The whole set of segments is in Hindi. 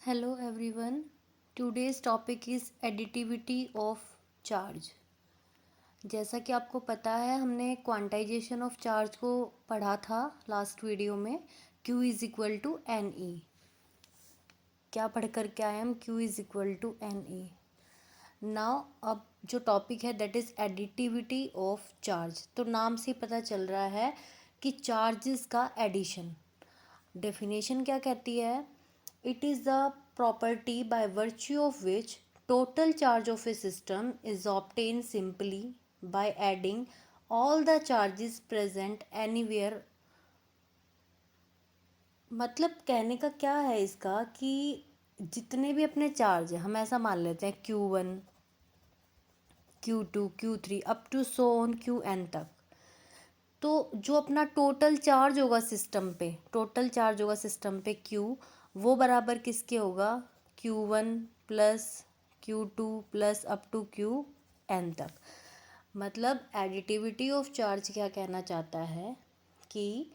Hello everyone. Today's topic is additivity of charge. जैसा कि आपको पता है हमने क्वांटाइजेशन ऑफ चार्ज को पढ़ा था लास्ट वीडियो में. Q is equal to N E. क्या पढ़ कर के आए हम? Q is equal to N E. Now अब जो टॉपिक है that is additivity of charge. तो नाम से पता चल रहा है कि चार्जेस का एडिशन. डेफिनेशन क्या कहती है? It is the property by virtue of which total charge of a system is obtained simply by adding all the charges present anywhere. मतलब कहने का क्या है इसका कि जितने भी अपने चार्ज है हम ऐसा मान लेते हैं Q1, Q2, Q3 up to so on Qn तक. तो जो अपना टोटल चार्ज होगा सिस्टम पे Q, वो बराबर किसके होगा? Q1 plus Q2 plus up to Qn तक. मतलब एडिटिविटी ऑफ चार्ज क्या कहना चाहता है कि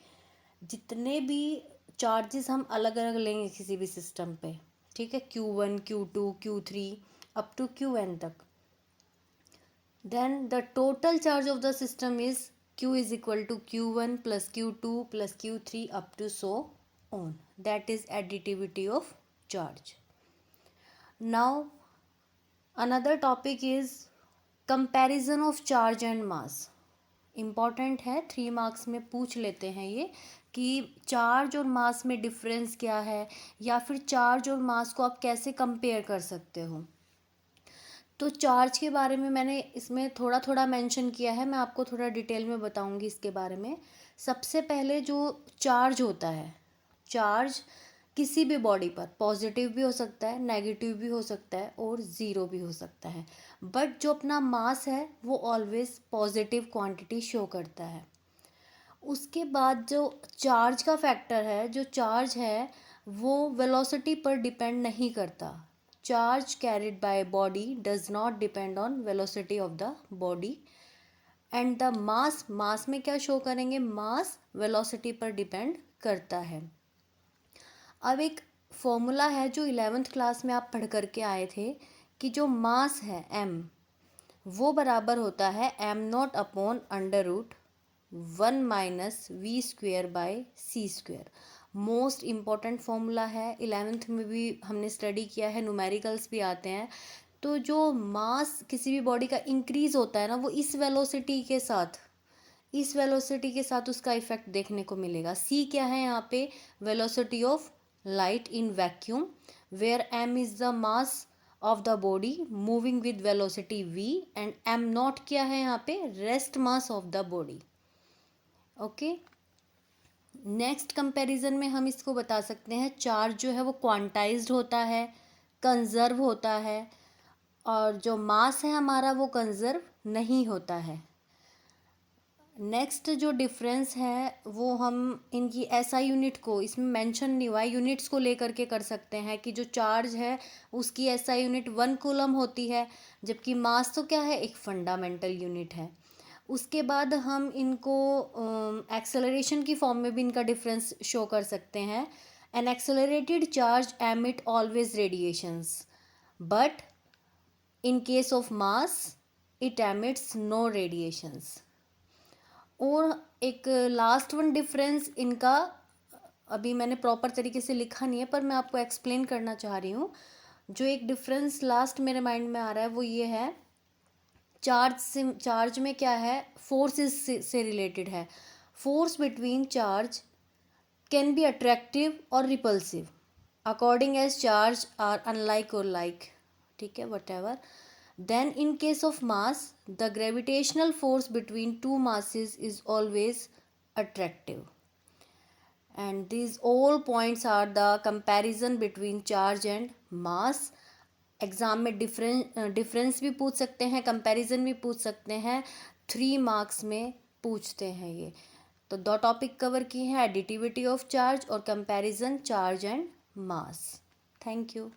जितने भी चार्जेस हम अलग अलग लेंगे किसी भी सिस्टम पे, ठीक है, Q1, Q2, Q3 up to Qn तक, then the total charge of the system is Q is equal to Q1 plus Q2 plus Q3 up to so on. That is additivity of charge. Now another topic is comparison of charge and mass. Important है, 3 मार्क्स में पूछ लेते हैं ये कि चार्ज और मास में डिफरेंस क्या है, या फिर चार्ज और मास को आप कैसे कंपेयर कर सकते हो. तो चार्ज के बारे में मैंने इसमें थोड़ा थोड़ा मेंशन किया है, मैं आपको थोड़ा डिटेल में बताऊंगी इसके बारे में. सबसे पहले जो चार्ज होता है, चार्ज किसी भी बॉडी पर पॉजिटिव भी हो सकता है, नेगेटिव भी हो सकता है और ज़ीरो भी हो सकता है. बट जो अपना मास है वो ऑलवेज पॉजिटिव क्वांटिटी शो करता है. उसके बाद जो चार्ज का फैक्टर है, जो चार्ज है वो वेलोसिटी पर डिपेंड नहीं करता. Charge carried by body does not depend on velocity of the body. And the mass में क्या शो करेंगे? मास वेलोसिटी पर डिपेंड करता है. अब एक फॉर्मूला है जो 11th क्लास में आप पढ़ करके आए थे कि जो मास है m, वो बराबर होता है m0 upon under root 1 minus V square by C square. Most important formula है, 11th में भी हमने स्टडी किया है, न्यूमेरिकल्स भी आते हैं. तो जो मास किसी भी बॉडी का इंक्रीज़ होता है ना, वो इस वेलोसिटी के साथ उसका इफेक्ट देखने को मिलेगा. सी क्या है यहाँ पे? Velocity of light in vacuum, where m is the mass of the body moving with velocity v, and m naught क्या है यहाँ पे? Rest mass of the body. Okay, next comparison में हम इसको बता सकते हैं चार्ज जो है वो क्वांटाइज्ड होता है, कंजर्व होता है, और जो मास है हमारा वो कंजर्व नहीं होता है. नेक्स्ट जो डिफरेंस है वो हम इनकी एसआई यूनिट को, इसमें मेंशन नहीं हुआ है, यूनिट्स को लेकर के कर सकते हैं कि जो चार्ज है उसकी एसआई यूनिट 1 कूलम होती है, जबकि मास तो क्या है? एक फंडामेंटल यूनिट है. उसके बाद हम इनको एक्सेलरेशन की फॉर्म में भी इनका डिफरेंस शो कर सकते हैं. An accelerated charge emit always radiations, but in case of mass it emits no radiations. और एक लास्ट वन डिफरेंस इनका अभी मैंने प्रॉपर तरीके से लिखा नहीं है, पर मैं आपको एक्सप्लेन करना चाह रही हूँ. जो एक डिफरेंस लास्ट मेरे माइंड में आ रहा है वो ये है, चार्ज में क्या है? फोर्स से रिलेटेड है. Force between charge can be attractive और repulsive according as charge are unlike और लाइक, ठीक है, whatever. Then in case of mass, the gravitational force between two masses is always attractive. And these all points are the comparison between charge and mass. Exam में डिफरेंस भी पूछ सकते हैं, कंपैरिजन भी पूछ सकते हैं, 3 मार्क्स में पूछते हैं ये. तो 2 टॉपिक कवर किए हैं, एडिटिविटी ऑफ चार्ज और comparison charge and mass. Thank you.